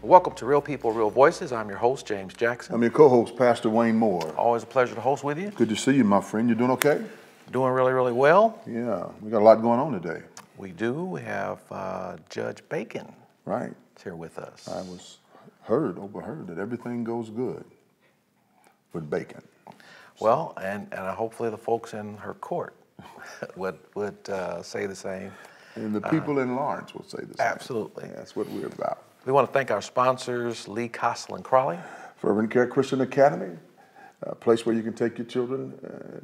Welcome to Real People, Real Voices. I'm your host, James Jackson. I'm your co-host, Pastor Wayne Moore. Always a pleasure to host with you. Good to see you, my friend. You doing okay? Doing really, really well. Yeah, we got a lot going on today. We do. We have Judge Bacon. Right. Here with us. I was overheard that everything goes good with Bacon. Well, and hopefully the folks in her court would say the same. And the people in Lawrence will say the same. Absolutely. Yeah, that's what we're about. We want to thank our sponsors, Lee, Kostle, and Crawley. Fervent Care Christian Academy, a place where you can take your children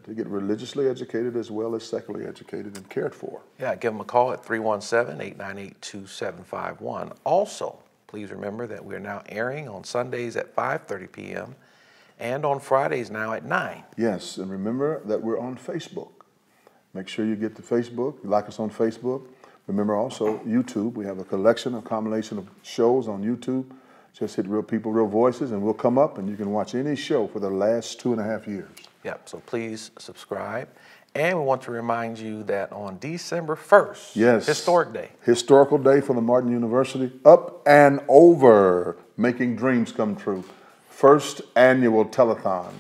to get religiously educated as well as secularly educated and cared for. Yeah, give them a call at 317-898-2751. Also, please remember that we're now airing on Sundays at 5:30 p.m. and on Fridays now at 9. Yes, and remember that we're on Facebook. Make sure you get to Facebook, like us on Facebook. Remember also YouTube. We have a combination of shows on YouTube. Just hit Real People, Real Voices, and we'll come up and you can watch any show for the last 2.5 years. Yep, so please subscribe. And we want to remind you that on December 1st, yes, historic day. Historical day for the Martin University. Up and over, making dreams come true. First annual telethon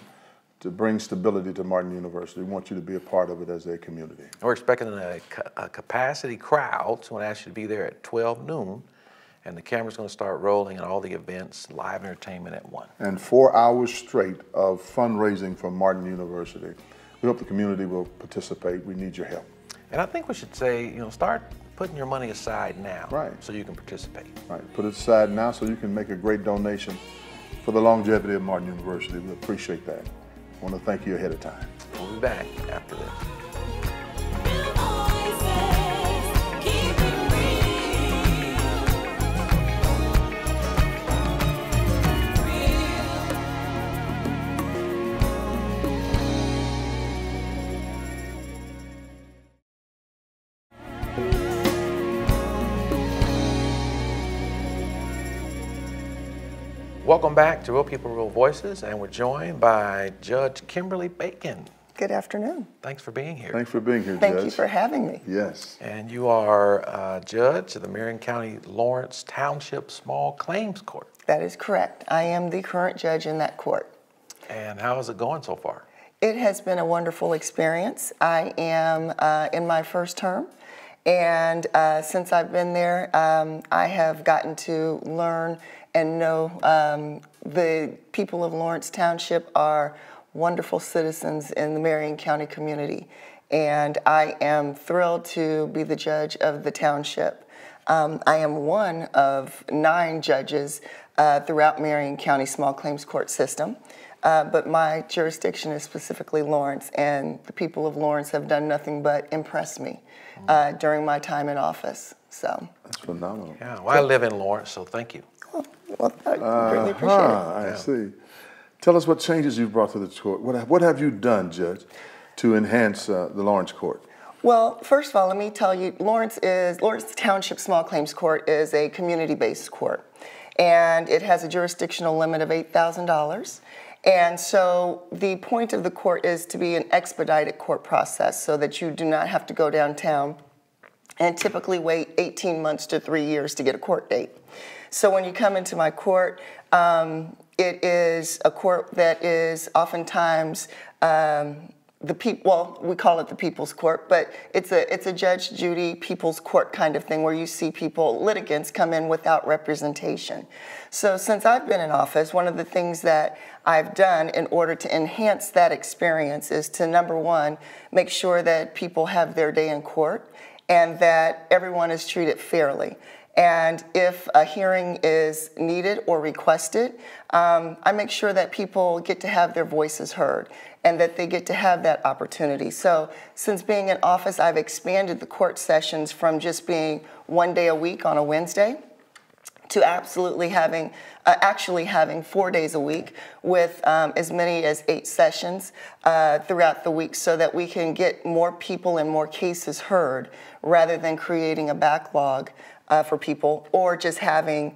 to bring stability to Martin University. We want you to be a part of it as a community. We're expecting a capacity crowd, so I ask you to be there at 12 noon, and the camera's going to start rolling and all the events, live entertainment at 1. And 4 hours straight of fundraising for Martin University. We hope the community will participate. We need your help. And I think we should say, start putting your money aside now, right, so you can participate. Right, put it aside now so you can make a great donation for the longevity of Martin University. We appreciate that. I want to thank you ahead of time. We'll be back after this. Welcome back to Real People, Real Voices, and we're joined by Judge Kimberly Bacon. Good afternoon. Thanks for being here. Thanks for being here, Thank Judge. you for having me. Yes. And you are Judge of the Marion County Lawrence Township Small Claims Court. That is correct. I am the current judge in that court. And how is it going so far? It has been a wonderful experience. I am in my first term, and since I've been there, I have gotten to learn and know the people of Lawrence Township are wonderful citizens in the Marion County community. And I am thrilled to be the judge of the township. I am one of 9 judges throughout Marion County Small Claims Court system. But my jurisdiction is specifically Lawrence, and the people of Lawrence have done nothing but impress me during my time in office. So that's phenomenal. Yeah, well, I live in Lawrence, so thank you. Well, I really appreciate it. I see. Tell us what changes you've brought to the court. What have you done, Judge, to enhance the Lawrence Court? Well, first of all, let me tell you, Lawrence Township Small Claims Court is a community-based court, and it has a jurisdictional limit of $8,000. And so the point of the court is to be an expedited court process so that you do not have to go downtown and typically wait 18 months to 3 years to get a court date. So when you come into my court, it is a court that is oftentimes we call it the People's Court, but it's a Judge Judy People's Court kind of thing where you see litigants come in without representation. So since I've been in office, one of the things that I've done in order to enhance that experience is to, number one, make sure that people have their day in court and that everyone is treated fairly. And if a hearing is needed or requested, I make sure that people get to have their voices heard and that they get to have that opportunity. So since being in office, I've expanded the court sessions from just being 1 day a week on a Wednesday to actually having 4 days a week with as many as 8 sessions throughout the week so that we can get more people and more cases heard rather than creating a backlog for people or just having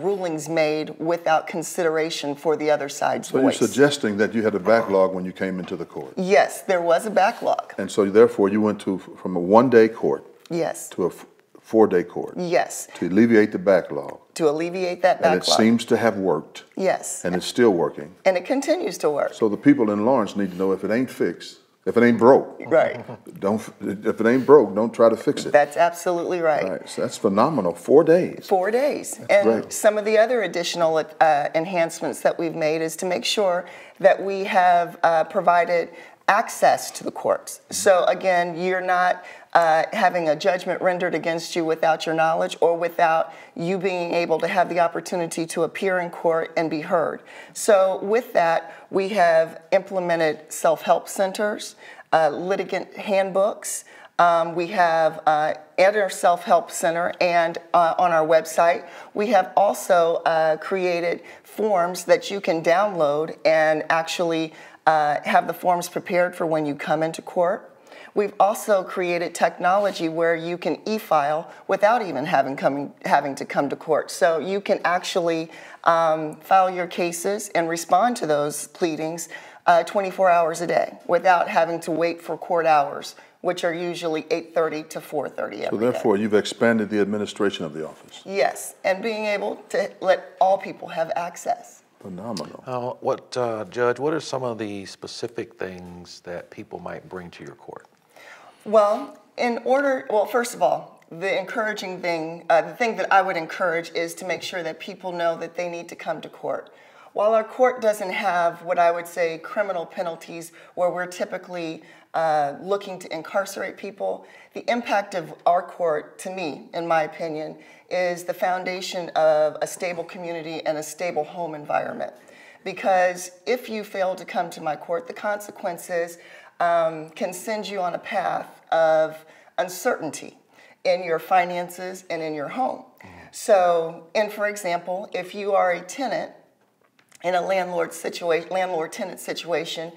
rulings made without consideration for the other side's voice. So you're suggesting that you had a backlog when you came into the court? Yes, there was a backlog. And so therefore you went from a 1 day court yes. to a 4-day court. Yes, To alleviate the backlog. to alleviate that And it backlog. seems to have worked, Yes, and it's still working. and it continues to work. So the people in Lawrence need to know if it ain't fixed, if it ain't broke, Right. if it ain't broke, don't try to fix it. That's absolutely right. Right, so that's phenomenal, 4 days. 4 days. And great. some of the other additional enhancements that we've made is to make sure that we have provided access to the courts. So again, you're not having a judgment rendered against you without your knowledge or without you being able to have the opportunity to appear in court and be heard. So with that, we have implemented self-help centers, litigant handbooks. We have at our self-help center and on our website, we have also created forms that you can download and actually have the forms prepared for when you come into court. We've also created technology where you can e-file without even having to come to court. So you can actually file your cases and respond to those pleadings 24 hours a day without having to wait for court hours, which are usually 8:30 to 4:30 every So day. therefore, you've expanded the administration of the office. Yes, and being able to let all people have access. Phenomenal. Judge, what are some of the specific things that people might bring to your court? Well, first of all, the encouraging thing, the thing that I would encourage is to make sure that people know that they need to come to court. While our court doesn't have what I would say criminal penalties where we're typically looking to incarcerate people, the impact of our court, to me, in my opinion, is the foundation of a stable community and a stable home environment. Because if you fail to come to my court, the consequences can send you on a path of uncertainty in your finances and in your home. So, for example, if you are a tenant in a landlord-tenant situation,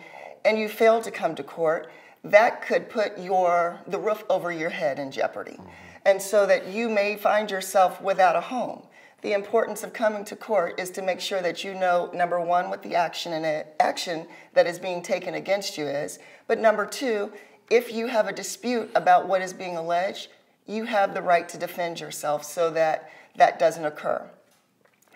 and you fail to come to court, that could put the roof over your head in jeopardy. And so that you may find yourself without a home. The importance of coming to court is to make sure that you know, number one, what the action that is being taken against you is, but number two, if you have a dispute about what is being alleged, you have the right to defend yourself so that that doesn't occur.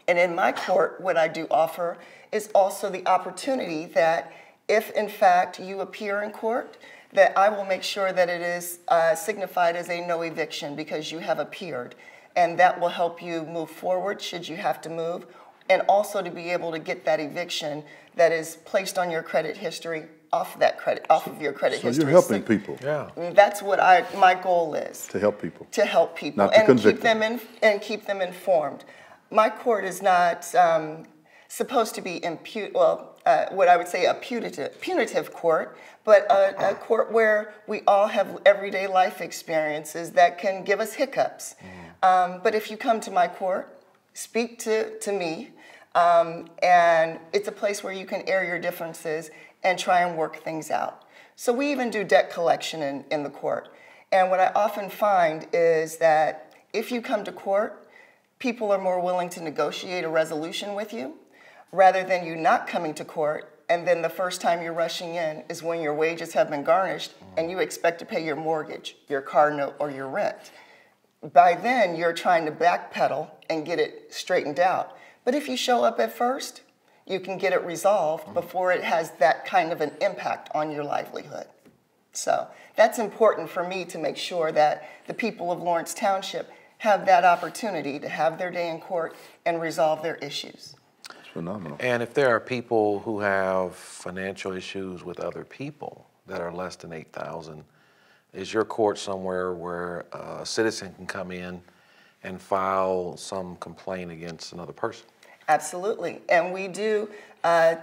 And in my court, what I do offer is also the opportunity that if in fact you appear in court, that I will make sure that it is signified as a no eviction because you have appeared. And that will help you move forward should you have to move, and also to be able to get that eviction that is placed on your credit history off of your credit history. So you're helping people. Yeah. That's what my goal is. To help people. To help people. Not to and convict keep them informed. My court is not supposed to be what I would say a punitive court, but a court where we all have everyday life experiences that can give us hiccups. But if you come to my court, speak to me, and it's a place where you can air your differences and try and work things out. So we even do debt collection in the court. And what I often find is that if you come to court, people are more willing to negotiate a resolution with you rather than you not coming to court, and then the first time you're rushing in is when your wages have been garnished and you expect to pay your mortgage, your car note, or your rent. By then, you're trying to backpedal and get it straightened out. But if you show up at first, you can get it resolved before it has that kind of an impact on your livelihood. So that's important for me to make sure that the people of Lawrence Township have that opportunity to have their day in court and resolve their issues. It's phenomenal. And if there are people who have financial issues with other people that are less than $8,000, is your court somewhere where a citizen can come in and file some complaint against another person? Absolutely. And we do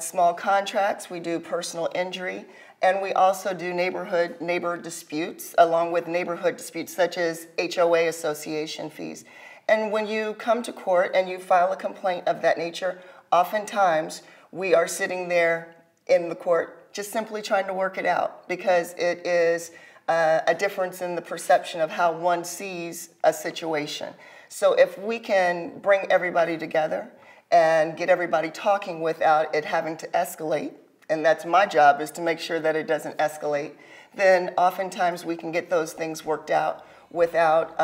small contracts, we do personal injury, and we also do neighbor disputes, along with neighborhood disputes such as HOA association fees. And when you come to court and you file a complaint of that nature, oftentimes we are sitting there in the court just simply trying to work it out, because it is a difference in the perception of how one sees a situation. So if we can bring everybody together and get everybody talking without it having to escalate, and that's my job, is to make sure that it doesn't escalate, then oftentimes we can get those things worked out without,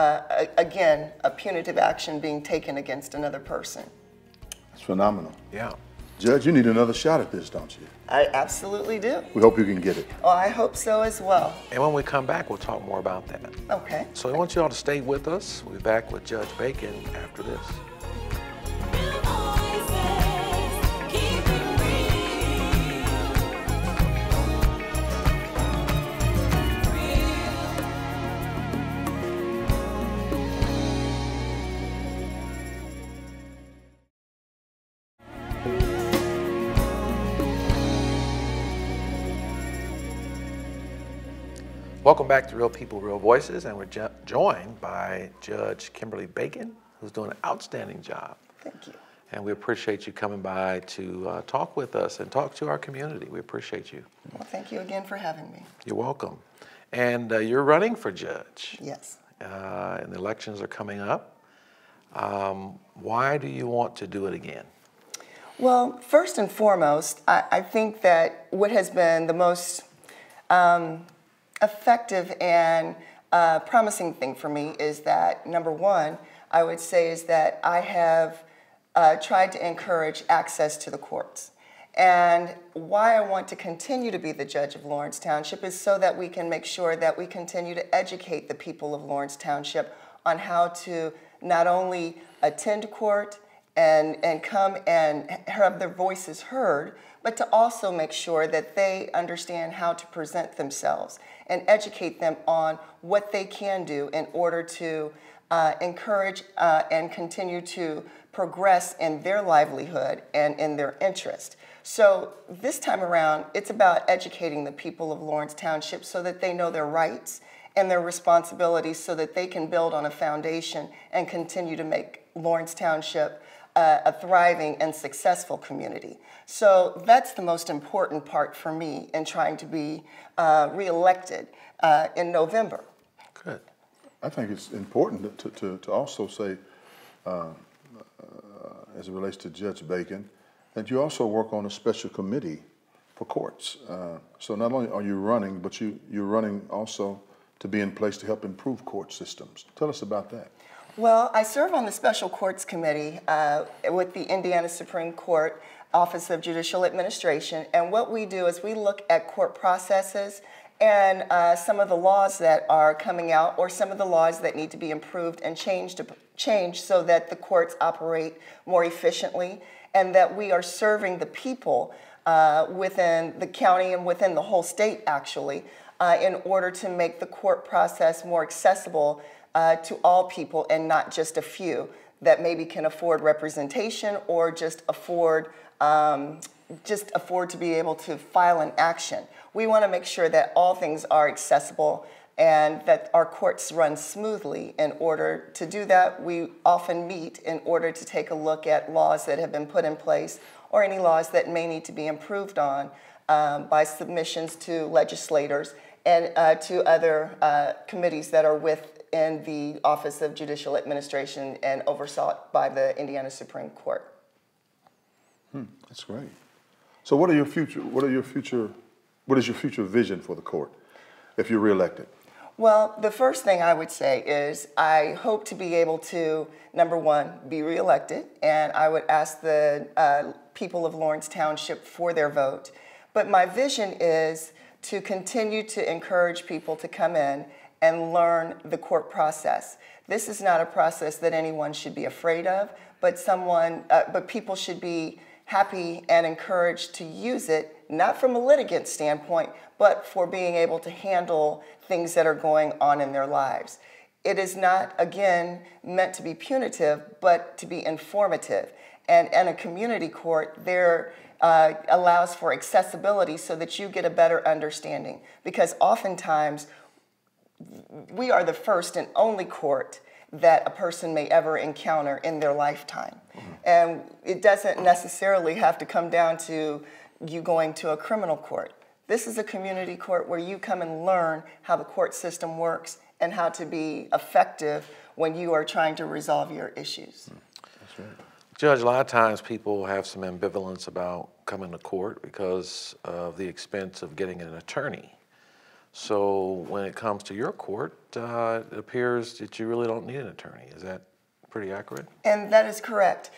again, a punitive action being taken against another person. It's phenomenal. Yeah. Judge, you need another shot at this, don't you? I absolutely do. We hope you can get it. Oh, I hope so as well. And when we come back, we'll talk more about that. Okay. So I want you all to stay with us. We'll be back with Judge Bacon after this. Welcome back to Real People, Real Voices, and we're joined by Judge Kimberly Bacon, who's doing an outstanding job. Thank you. And we appreciate you coming by to talk with us and talk to our community. We appreciate you. Well, thank you again for having me. You're welcome. And you're running for judge. Yes. And the elections are coming up. Why do you want to do it again? Well, first and foremost, I think that what has been the most effective and promising thing for me is that, number one, I would say is that I have tried to encourage access to the courts. And why I want to continue to be the judge of Lawrence Township is so that we can make sure that we continue to educate the people of Lawrence Township on how to not only attend court and come and have their voices heard, but to also make sure that they understand how to present themselves and educate them on what they can do in order to encourage and continue to progress in their livelihood and in their interest. So this time around, it's about educating the people of Lawrence Township so that they know their rights and their responsibilities so that they can build on a foundation and continue to make Lawrence Township a thriving and successful community. So that's the most important part for me in trying to be reelected in November. Good. I think it's important to also say, as it relates to Judge Bacon, that you also work on a special committee for courts. So not only are you running, but you're running also to be in place to help improve court systems. Tell us about that. Well, I serve on the Special Courts Committee with the Indiana Supreme Court Office of Judicial Administration, and what we do is we look at court processes and some of the laws that are coming out or some of the laws that need to be improved and changed so that the courts operate more efficiently and that we are serving the people within the county and within the whole state, actually, in order to make the court process more accessible to all people and not just a few that maybe can afford representation or just afford to be able to file an action. We want to make sure that all things are accessible and that our courts run smoothly. In order to do that, we often meet in order to take a look at laws that have been put in place or any laws that may need to be improved on by submissions to legislators and to other committees that are within the Office of Judicial Administration and oversaw by the Indiana Supreme Court. That's great. So what is your future vision for the court if you're reelected? Well, the first thing I would say is I hope to be able to, number one, be reelected, and I would ask the people of Lawrence Township for their vote. But my vision is to continue to encourage people to come in and learn the court process. This is not a process that anyone should be afraid of, but people should be happy and encouraged to use it, not from a litigant standpoint, but for being able to handle things that are going on in their lives. It is not, again, meant to be punitive, but to be informative. And a community court there allows for accessibility so that you get a better understanding. Because oftentimes, we are the first and only court that a person may ever encounter in their lifetime. Mm-hmm. And it doesn't necessarily have to come down to you going to a criminal court. This is a community court where you come and learn how the court system works and how to be effective when you are trying to resolve your issues. That's right. Judge, a lot of times people have some ambivalence about coming to court because of the expense of getting an attorney. So when it comes to your court, it appears that you really don't need an attorney. Is that pretty accurate? And that is correct.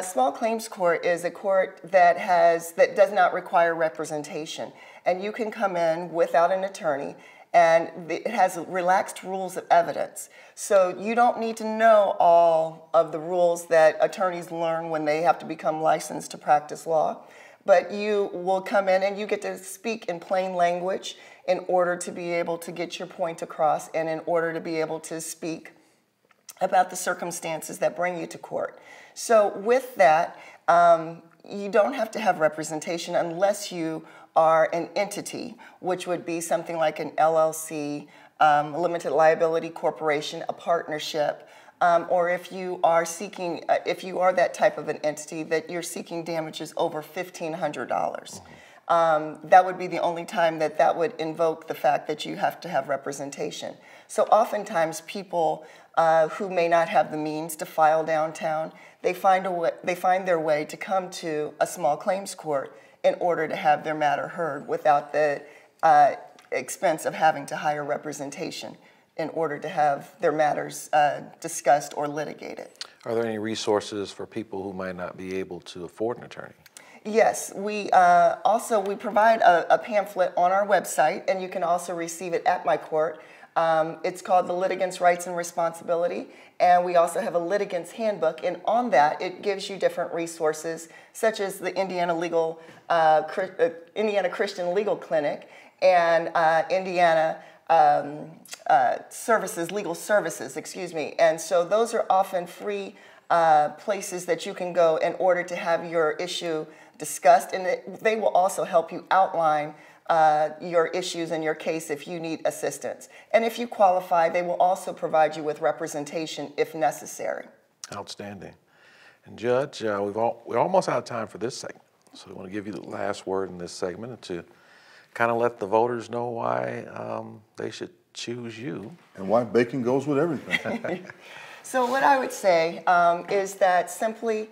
Small claims court is a court that does not require representation, and you can come in without an attorney, and it has relaxed rules of evidence. So you don't need to know all of the rules that attorneys learn when they have to become licensed to practice law, but you will come in and you get to speak in plain language in order to be able to get your point across and in order to be able to speak about the circumstances that bring you to court. So with that, you don't have to have representation unless you are an entity, which would be something like an LLC, a limited liability corporation, a partnership, or if you are seeking, if you are that type of an entity that you're seeking damages over $1,500. That would be the only time that would invoke the fact that you have to have representation. So oftentimes people who may not have the means to file downtown, they find their way to come to a small claims court in order to have their matter heard without the expense of having to hire representation in order to have their matters discussed or litigated. Are there any resources for people who might not be able to afford an attorney? Yes, we provide a pamphlet on our website, and you can also receive it at my court. It's called The Litigant's Rights and Responsibility, and we also have a litigant's handbook, and on that it gives you different resources such as the Indiana Christian Legal Clinic and Indiana Legal Services, and so those are often free places that you can go in order to have your issue discussed, and they will also help you outline your issues and your case if you need assistance. And if you qualify, they will also provide you with representation if necessary. Outstanding. And Judge, we're almost out of time for this segment, so we want to give you the last word in this segment to kind of let the voters know why they should choose you. And why bacon goes with everything. So what I would say is that simply,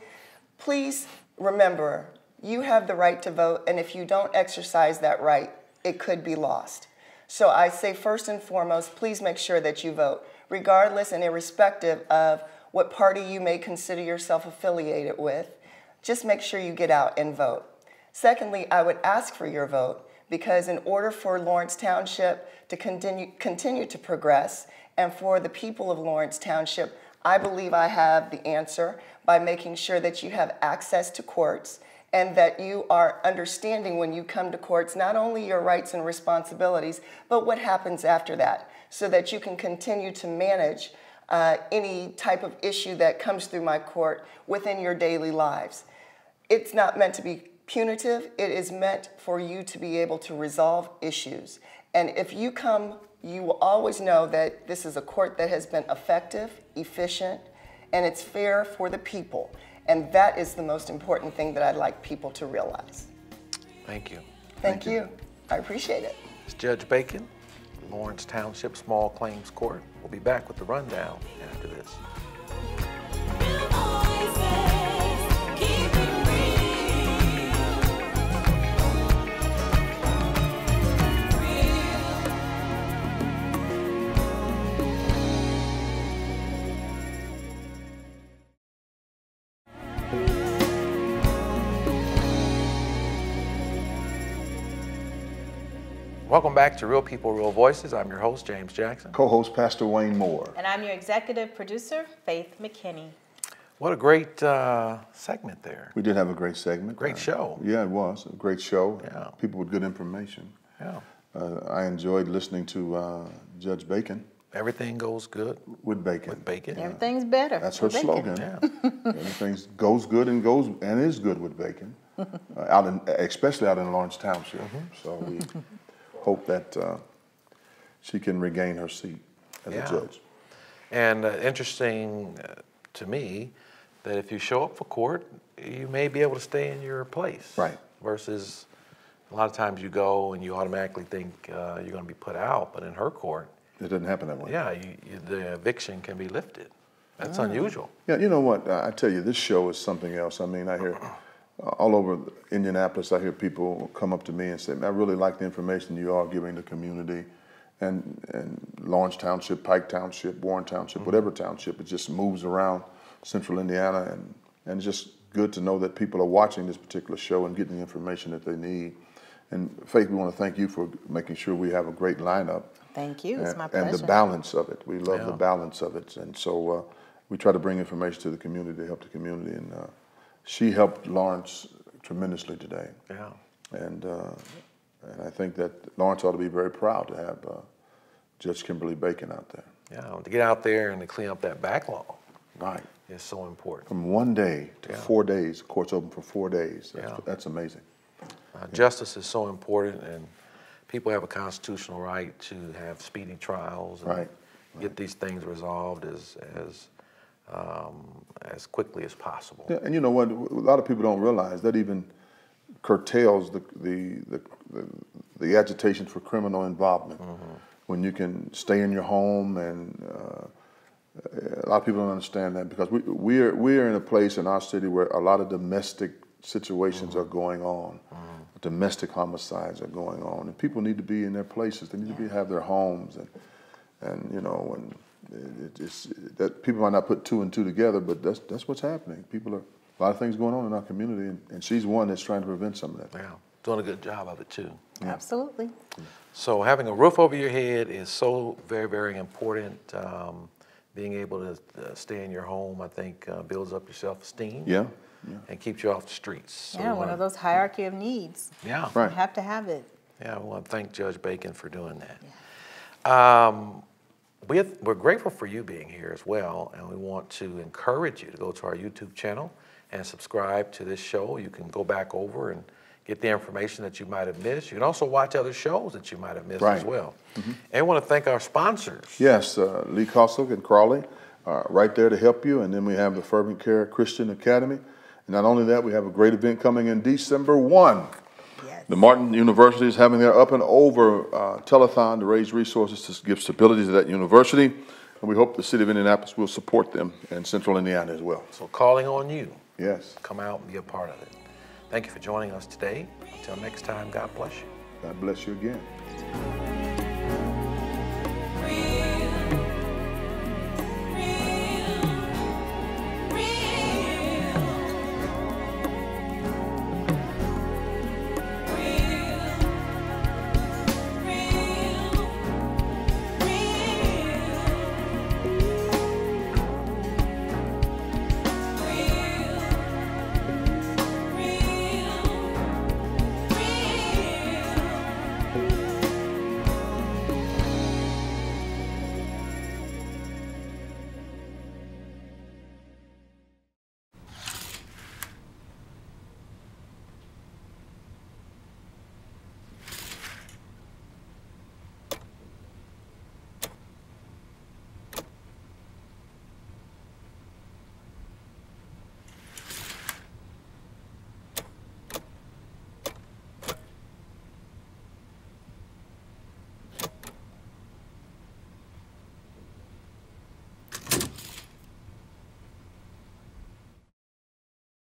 please remember, you have the right to vote, and if you don't exercise that right, it could be lost. So I say first and foremost, please make sure that you vote, regardless and irrespective of what party you may consider yourself affiliated with. Just make sure you get out and vote. Secondly, I would ask for your vote, because in order for Lawrence Township to continue to progress, and for the people of Lawrence Township, I believe I have the answer by making sure that you have access to courts and that you are understanding when you come to courts not only your rights and responsibilities, but what happens after that, so that you can continue to manage any type of issue that comes through my court within your daily lives. It's not meant to be punitive. It is meant for you to be able to resolve issues. And if you come, you will always know that this is a court that has been effective, efficient, and it's fair for the people. And that is the most important thing that I'd like people to realize. Thank you. Thank you. I appreciate it. It's Judge Bacon, Lawrence Township Small Claims Court. We'll be back with the rundown after this. Welcome back to Real People, Real Voices. I'm your host, James Jackson. Co-host Pastor Wayne Moore. And I'm your executive producer, Faith McKinney. What a great segment there. We did have a great segment. Great show. Yeah, it was a great show. Yeah. People with good information. Yeah. I enjoyed listening to Judge Bacon. Everything goes good With bacon. with bacon. Everything's better. That's her with bacon. slogan. Yeah. Everything goes good and is good with bacon, especially out in Lawrence Township. So we hope that she can regain her seat as a judge. And interesting to me that if you show up for court, you may be able to stay in your place. Right. Versus a lot of times you go and you automatically think you're going to be put out, but in her court, It doesn't happen that way. yeah, the eviction can be lifted. That's unusual. Yeah, you know what? I tell you, this show is something else. I mean, I hear all over Indianapolis, I hear people come up to me and say, I really like the information you are giving the community. and Lawrence Township, Pike Township, Warren Township, whatever township, it just moves around central Indiana, and it's just good to know that people are watching this particular show and getting the information that they need. And Faith, we want to thank you for making sure we have a great lineup. Thank you. It's my pleasure. And the balance of it. We love the balance of it. And so we try to bring information to the community to help the community. And she helped Lawrence tremendously today. Yeah. And I think that Lawrence ought to be very proud to have Judge Kimberly Bacon out there. Yeah, to get out there and to clean up that backlog. Right. Is so important. From 1 day to 4 days, the court's open for 4 days. That's amazing. Justice is so important, and people have a constitutional right to have speedy trials and get these things resolved as quickly as possible. Yeah, and you know what? A lot of people don't realize that even curtails the agitation for criminal involvement. When you can stay in your home, and a lot of people don't understand that, because we're in a place in our city where a lot of domestic situations are going on. Domestic homicides are going on, and people need to be in their places. They need to have their homes, and you know, and it's that people might not put 2 and 2 together, but that's what's happening. A lot of things going on in our community, and she's one that's trying to prevent some of that. Yeah, doing a good job of it too. Yeah. Absolutely. So having a roof over your head is so very, very important. Being able to stay in your home, I think, builds up your self-esteem. Yeah. And keeps you off the streets. So Yeah, one of those hierarchy of needs. Yeah. Right. You have to have it. Yeah, I want to thank Judge Bacon for doing that. We're grateful for you being here as well, and we want to encourage you to go to our YouTube channel and subscribe to this show. You can go back over and get the information that you might have missed. You can also watch other shows that you might have missed as well. And we want to thank our sponsors. Yes, Lee Kossock and Crawley are right there to help you, and then we have the Fervent Care Christian Academy. And not only that, we have a great event coming in December 1. Yes. The Martin University is having their Up and Over telethon to raise resources to give stability to that university. And we hope the city of Indianapolis will support them, and Central Indiana as well. So calling on you. Yes. Come out and be a part of it. Thank you for joining us today. Until next time, God bless you. God bless you again.